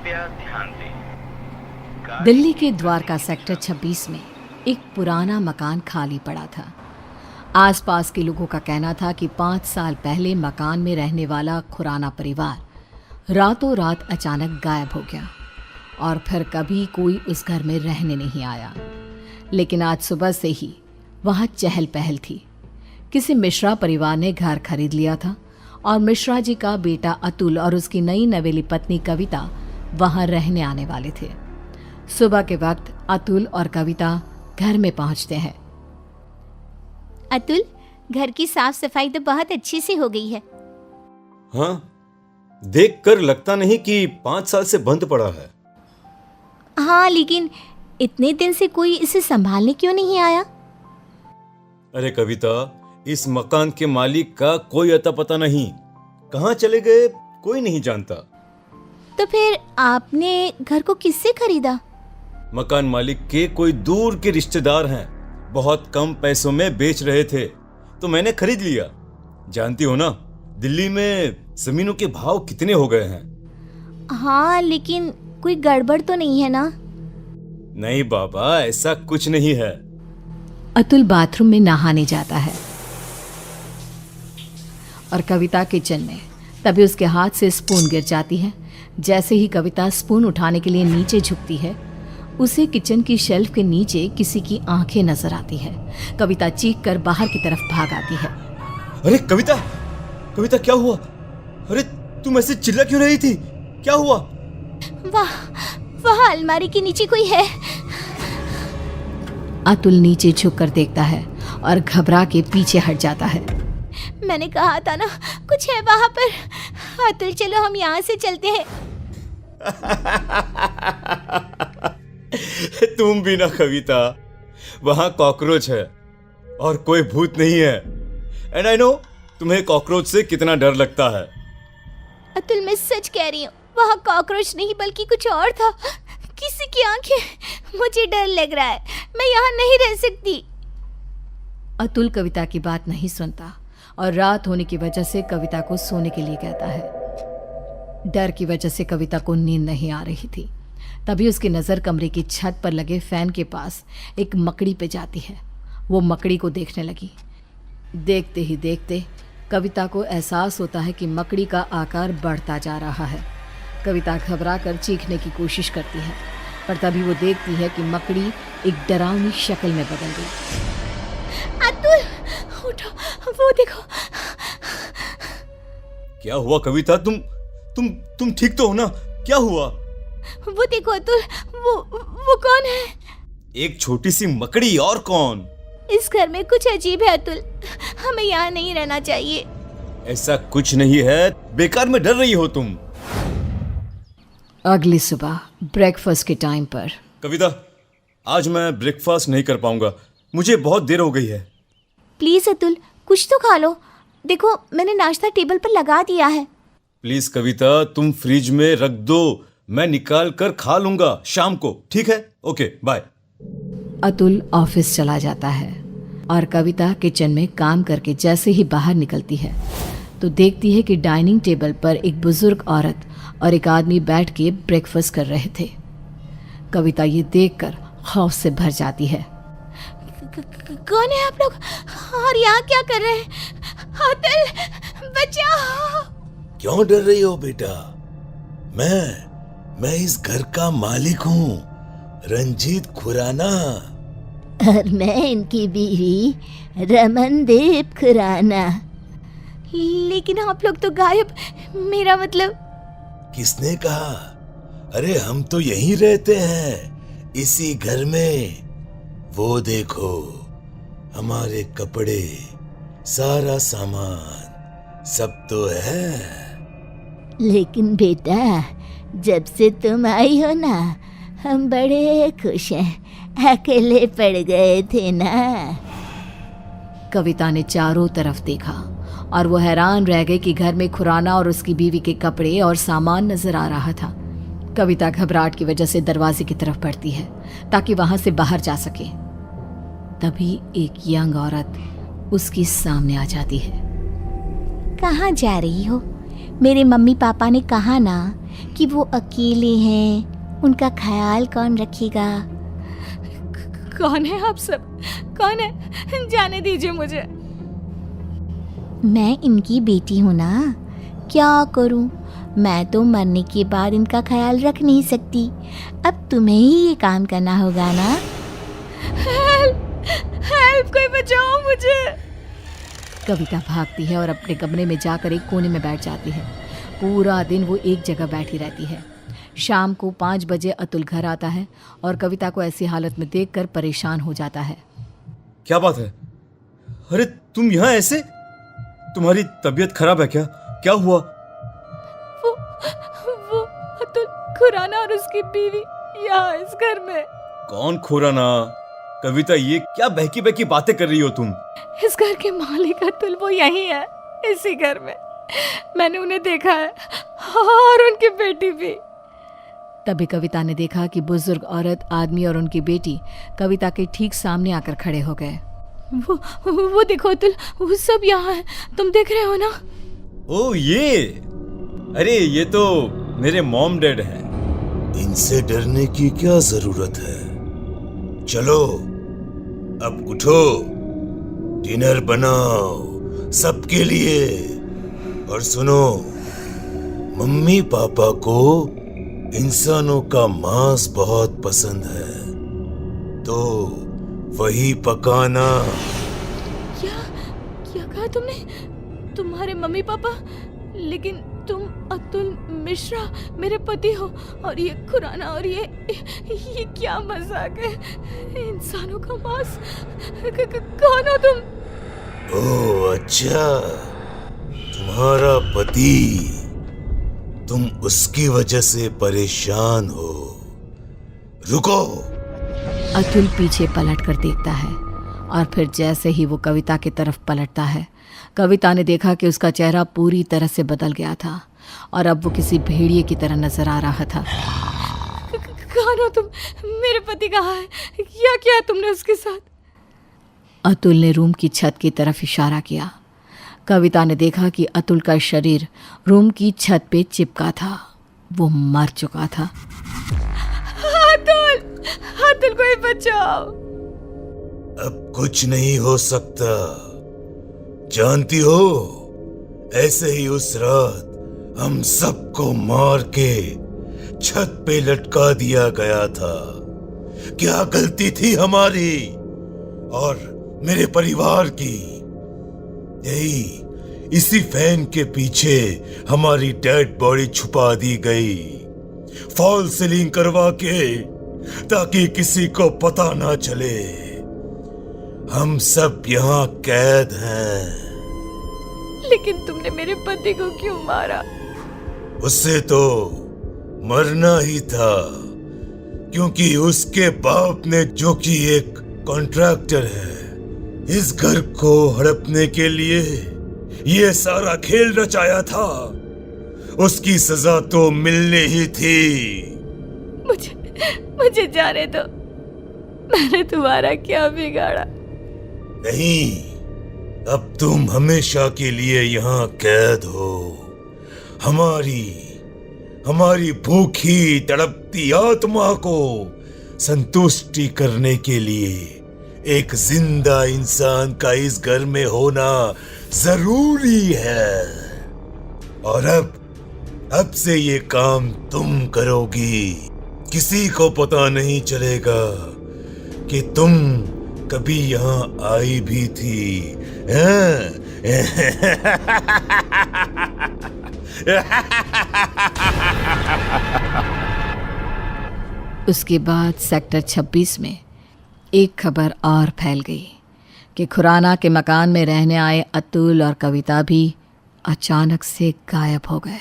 कृपया ध्यान दें। दिल्ली के द्वारका सेक्टर 26 में एक पुराना मकान खाली पड़ा था। आसपास के लोगों का कहना था कि 5 साल पहले मकान में रहने वाला खुराना परिवार रातों रात अचानक गायब हो गया और फिर कभी कोई उस घर में रहने नहीं आया। लेकिन आज सुबह से ही वहाँ चहल पहल थी। किसी मिश्रा परिवार ने घर खरीद लिया था और मिश्रा जी का बेटा अतुल और उसकी नई नवेली पत्नी कविता वहाँ रहने आने वाले थे। सुबह के वक्त अतुल और कविता घर में पहुँचते हैं। अतुल, घर की साफ सफाई तो बहुत अच्छी से हो गई है। हाँ, देखकर लगता नहीं कि 5 साल से बंद पड़ा है। हाँ, लेकिन इतने दिन से कोई इसे संभालने क्यों नहीं आया? अरे कविता, इस मकान के मालिक का कोई अता पता नहीं, कहाँ चले गए कोई नहीं जानता। तो फिर आपने घर को किससे खरीदा? मकान मालिक के कोई दूर के रिश्तेदार हैं, बहुत कम पैसों में बेच रहे थे तो मैंने खरीद लिया। जानती हो ना, दिल्ली में जमीनों के भाव कितने हो गए हैं। हाँ, लेकिन कोई गड़बड़ तो नहीं है ना? नहीं बाबा, ऐसा कुछ नहीं है। अतुल बाथरूम में नहाने जाता है और कविता किचन में। तभी उसके हाथ से स्पून गिर जाती है। जैसे ही कविता स्पून उठाने के लिए नीचे झुकती है, उसे किचन की शेल्फ के नीचे किसी की आंखें नजर आती है। कविता चीख कर बाहर की तरफ भाग आती है। अरे कविता, कविता क्या हुआ? अरे तुम ऐसे चिल्ला क्यों रही थी? क्या हुआ? वहाँ अलमारी के नीचे कोई है। अतुल नीचे झुककर देखता है और घबरा के पीछे हट जाता है। मैंने कहा था ना, कुछ है वहाँ पर। अतुल, चलो हम यहाँ से चलते हैं। तुम भी ना कविता, वहां कॉकरोच है और कोई भूत नहीं है। एंड आई नो तुम्हें कॉकरोच से कितना डर लगता है। अतुल, मैं सच कह रही हूँ, वहाँ कॉकरोच नहीं बल्कि कुछ और था। किसी की आंखें। मुझे डर लग रहा है, मैं यहाँ नहीं रह सकती। अतुल कविता की बात नहीं सुनता और रात होने की वजह से कविता को सोने के लिए कहता है। डर की वजह से कविता को नींद नहीं आ रही थी। तभी उसकी नज़र कमरे की छत पर लगे फैन के पास एक मकड़ी पे जाती है। वो मकड़ी को देखने लगी। देखते ही देखते कविता को एहसास होता है कि मकड़ी का आकार बढ़ता जा रहा है। कविता घबरा कर चीखने की कोशिश करती है, पर तभी वो देखती है कि मकड़ी एक डरावनी शक्ल में बदल गई। अतुल, उठो, वो देखो। क्या हुआ कविता? तुम ठीक तो हो ना? क्या हुआ? वो देखो अतुल, वो कौन है? एक छोटी सी मकड़ी, और कौन? इस घर में कुछ अजीब है अतुल, हमें यहाँ नहीं रहना चाहिए। ऐसा कुछ नहीं है, बेकार में डर रही हो तुम। अगली सुबह ब्रेकफास्ट के टाइम पर। कविता, आज मैं ब्रेकफास्ट नहीं कर पाऊंगा, मुझे बहुत देर हो गई है। प्लीज अतुल, कुछ तो खा लो। देखो, मैंने नाश्ता टेबल पर लगा दिया है। प्लीज कविता, तुम फ्रिज में रख दो, मैं निकाल कर खा लूंगा शाम को, ठीक है? Okay, bye. अतुल ऑफिस चला जाता है और कविता किचन में काम करके जैसे ही बाहर निकलती है तो देखती है कि डाइनिंग टेबल पर एक बुजुर्ग औरत और एक आदमी बैठ के ब्रेकफास्ट कर रहे थे। कविता ये देखकर खौफ से भर जाती है। कौन है आप लोग और यहाँ क्या कर रहे हैं? अतुल, बचाओ। क्यों डर रही हो बेटा? मैं इस घर का मालिक हूँ, रंजीत खुराना। और मैं इनकी बीवी रमनदीप खुराना। लेकिन आप लोग तो गायब। मेरा मतलब। किसने कहा? अरे हम तो यहीं रहते हैं, इसी घर में। वो देखो, हमारे कपड़े, सारा सामान सब तो है। लेकिन बेटा, जब से तुम आई हो ना, हम बड़े खुश हैं। अकेले पड़ गए थे ना। कविता ने चारों तरफ देखा और वो हैरान रह गई कि घर में खुराना और उसकी बीवी के कपड़े और सामान नजर आ रहा था। कविता घबराहट की वजह से दरवाजे की तरफ बढ़ती है ताकि वहां से बाहर जा सके। तभी एक यंग औरत उसके सामने आ जाती है। कहाँ जा रही हो? मेरे मम्मी पापा ने कहा ना कि कि वो अकेले हैं, उनका ख्याल कौन रखेगा? कौन है आप सब? कौन है? जाने दीजिए मुझे। मैं इनकी बेटी हूँ ना, क्या करूँ? मैं तो मरने के बाद इनका ख्याल रख नहीं सकती। अब तुम्हें ही ये काम करना होगा ना। हेल्प, कोई बचाओ मुझे। कविता भागती है और अपने कमरे में जाकर एक कोने में बैठ जाती है। पूरा दिन वो एक जगह बैठी रहती है। शाम को 5 बजे अतुल घर आता है और कविता को ऐसी हालत में देखकर परेशान हो जाता है। क्या बात है? अरे तुम यहाँ ऐसे? तुम्हारी तबीयत खराब है क्या? क्या हुआ? वो अतुल खुराना और उसकी बीवी यहाँ इस घर में। कौन खुराना? कविता, ये क्या बहकी बहकी बातें कर रही हो तुम? इस घर के मालिक अतुल वो यही है, इसी घर में। मैंने उन्हें देखा है और उनकी बेटी भी। तभी कविता ने देखा कि बुजुर्ग औरत, आदमी और उनकी बेटी कविता के ठीक सामने आकर खड़े हो गए। वो देखो अतुल, वो सब यहाँ है, तुम देख रहे हो ना? ओ ये, अरे ये तो मेरे मॉम डैड हैं। इनसे डरने की क्या जरूरत है? चलो अब उठो, डिनर बनाओ सबके लिए। और सुनो, मम्मी पापा को इंसानों का मांस बहुत पसंद है, तो वही पकाना। क्या कहा तुमने? तुम्हारे मम्मी पापा? लेकिन तुम अतुल मिश्रा मेरे पति हो, और ये खुराना, और ये क्या मजाक है? इंसानों का मांस? कौन हो तुम? ओह अच्छा, तुम्हारा पति। तुम उसकी वजह से परेशान हो। रुको। अतुल पीछे पलट कर देखता है और फिर जैसे ही वो कविता की तरफ पलटता है, कविता ने देखा कि उसका चेहरा पूरी तरह से बदल गया था और अब वो किसी भेड़िए की तरह नजर आ रहा था। कौन हो तुम? मेरे पति कहाँ है? क्या किया तुमने उसके साथ? अतुल ने रूम की छत की तरफ इशारा किया। कविता ने देखा कि अतुल का शरीर रूम की छत पे चिपका था। वो मर चुका था। अतुल, अतुल कोई बचाओ। अब कुछ नहीं हो सकता। जानती हो, ऐसे ही उस रात हम सबको मार के छत पे लटका दिया गया था। क्या गलती थी हमारी और मेरे परिवार की? यही इसी फैन के पीछे हमारी डेड बॉडी छुपा दी गई, फॉल सीलिंग करवा के, ताकि किसी को पता ना चले। हम सब यहाँ कैद हैं। लेकिन तुमने मेरे पति को क्यों मारा? उससे तो मरना ही था, क्योंकि उसके बाप ने, जो कि एक कॉन्ट्रैक्टर है, इस घर को हड़पने के लिए ये सारा खेल रचाया था। उसकी सजा तो मिलनी ही थी। मुझे जाने दो। मैंने तुम्हारा क्या बिगाड़ा? नहीं, अब तुम हमेशा के लिए यहाँ कैद हो। हमारी भूखी तड़पती आत्मा को संतुष्टि करने के लिए एक जिंदा इंसान का इस घर में होना जरूरी है। और अब से ये काम तुम करोगी। किसी को पता नहीं चलेगा कि तुम कभी यहाँ आई भी थी। उसके बाद सेक्टर 26 में एक खबर और फैल गई कि खुराना के मकान में रहने आए अतुल और कविता भी अचानक से गायब हो गए।